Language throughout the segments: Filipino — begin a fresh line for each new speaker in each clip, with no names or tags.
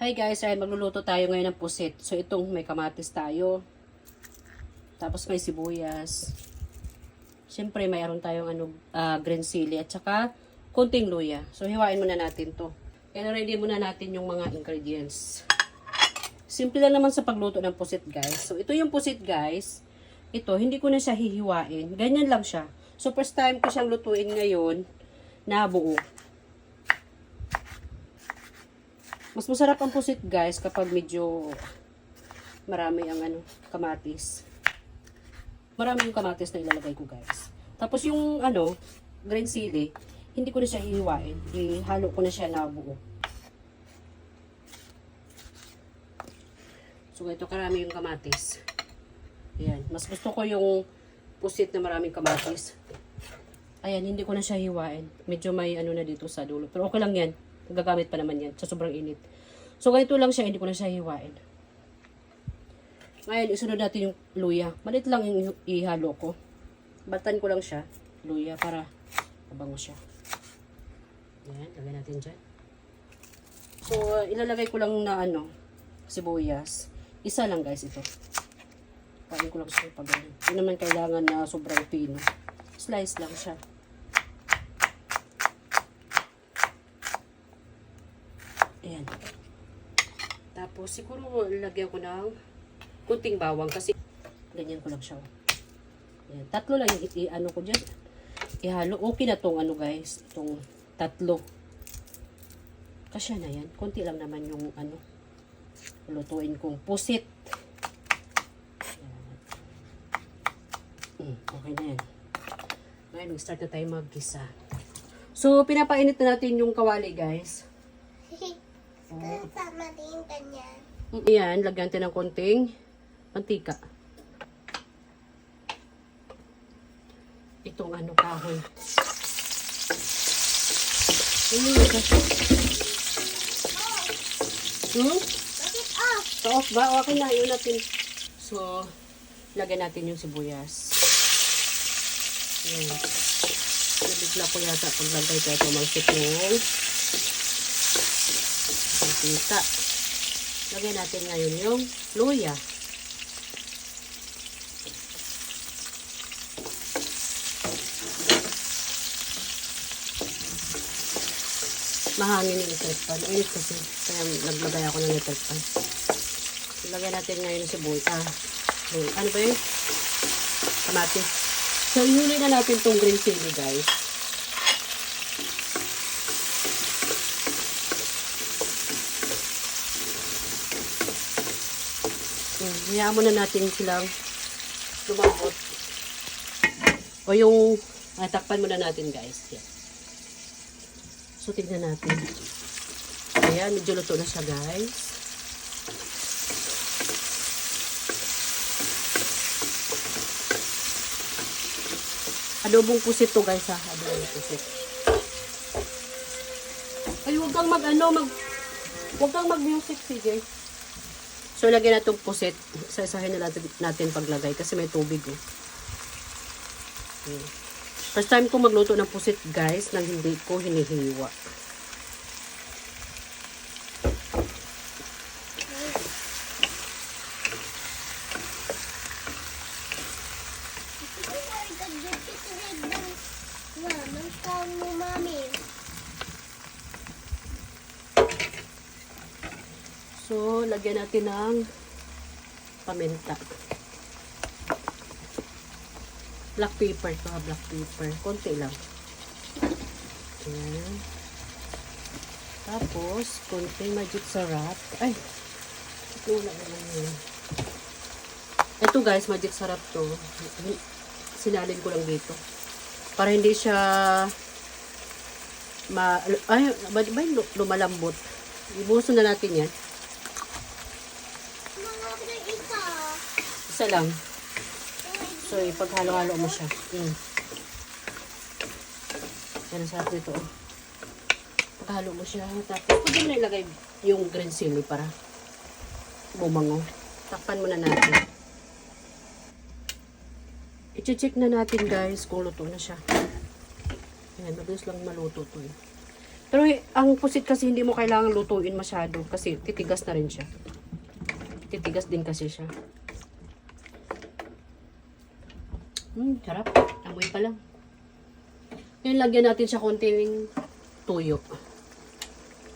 Hi guys, ay magluluto tayo ngayon ng pusit. So itong may kamatis tayo. Tapos may sibuyas. Siyempre mayroon tayong green chili at saka konting luya. So hiwain muna natin to. Kaya ready muna natin yung mga ingredients. Simple lang naman sa pagluto ng pusit guys. So ito yung pusit guys. Ito, hindi ko na siya hihiwain. Ganyan lang siya. So first time ko siyang lutuin ngayon na buo. Mas masarap ang pusit guys kapag medyo marami ang kamatis. Marami yung kamatis na ilalagay ko guys. Tapos yung green chili, hindi ko na siya hihiwain. Ihalo ko na siya na buo. So ito karami yung kamatis. Ayan. Mas gusto ko yung pusit na maraming kamatis. Ayan, hindi ko na siya hiwain. Medyo may na dito sa dulo. Pero okay lang yan. Gagamit pa naman yan sa sobrang init. So, ganito lang siya. Hindi ko na siya hiwain. Ngayon, isunod natin yung luya. Malit lang yung ihalo ko. Batan ko lang siya. Luya para mabango siya. Ayan, lagay natin dyan. So, ilalagay ko lang na sibuyas. Isa lang guys ito. Kain ko lang siya pag ganyan. Hindi naman kailangan na sobrang pino. Slice lang siya. Ayan. Tapos, siguro lagyan ko ng kunting bawang kasi ganyan ko lang siya. Ayan. Tatlo lang yung ko dyan. Ihalo. Okay na tong guys. Itong tatlo. Kasya na yan. Kunti lang naman yung lutuin kong pusit. Okay na yan. Ngayon, mag-start na tayo mag-gisa. So, pinapainit na natin yung kawali guys.
Kasama din kanya.
Ayan, lagyan natin ng konting mantika. Itong kahoy.
Bakit off?
So, off ba? Okay na, yun natin. So, lagyan natin yung sibuyas. Ayan. Bigla ko yata paglagay ko ito magsip yung mantika. Lagyan natin ngayon yung luya. Mahangin yung electric pan. Init kasi. Kaya naglagay ako ng electric pan. Lagyan natin ngayon yung sibuyas. Ano ba yun? Kamatis. So, ihuli na natin itong green chili guys. Hayaan muna natin silang lumambot. O yung takpan muna natin guys. Yan. So, tignan natin. Ayan, medyo luto na siya guys. Adobong pusit to guys ha. Adobong pusit. Ay, huwag kang huwag kang mag-music, CJ. So, lagyan na itong pusit. Isa-isahin na natin paglagay kasi may tubig eh. First time ko magluto ng pusit guys nang hindi ko hinihiwa. So, lagyan natin ng paminta. Black pepper. Black pepper. Konti lang. Ayan. Tapos, konting magic sarap. Ay! Wala naman yun. Ito guys, magic sarap to. Sinalin ko lang dito. Para hindi siya lumalambot. Ibuso na natin yan. Isa lang. So, ipaghalo-halo mo siya. Yan, sarap nito. Paghalo mo siya. Tapos, pwede mo na ilagay yung green chili para bumango. Takpan muna natin. I-check na natin guys kung luto na siya. Ayan, mabilis lang maluto to eh. Pero ang pusit kasi hindi mo kailangan lutuin masyado kasi titigas na rin siya. Titigas din kasi siya. Sarap. Amoy pa lang. Ngayon, lagyan natin siya konting tuyo.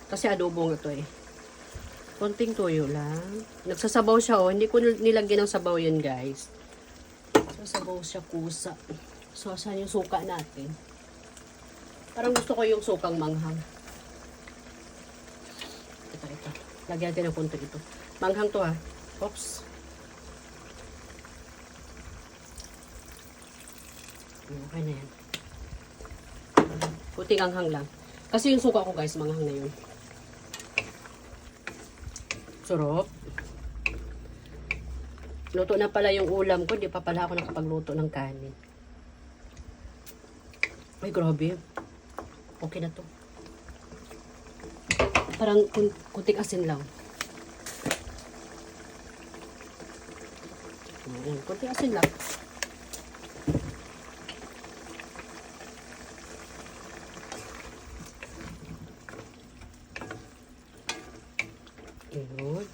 Kasi adobo nga to eh. Konting tuyo lang. Nagsasabaw siya oh. Hindi ko nilagyan ng sabaw yan guys. Sasabaw siya kusa. So, saan yung suka natin? Parang gusto ko yung sukang manghang. Ito. Lagyan natin ng konti ito. Manghang to ha. Oops. Okay na yan. Puting anghang lang. Kasi yung suka ko guys, manghang na yun. Sarap. Luto na pala yung ulam ko. Di pa pala ako nakapagluto ng kanin. Ay, grabe. Okay na to. Parang kunting asin lang. Ayan, kunting asin lang. Ayun.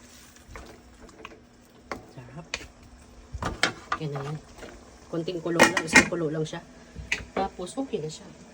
Sarap. Okay na yan. Kunting kulo lang. Isang kulo lang siya. Tapos, okay na siya.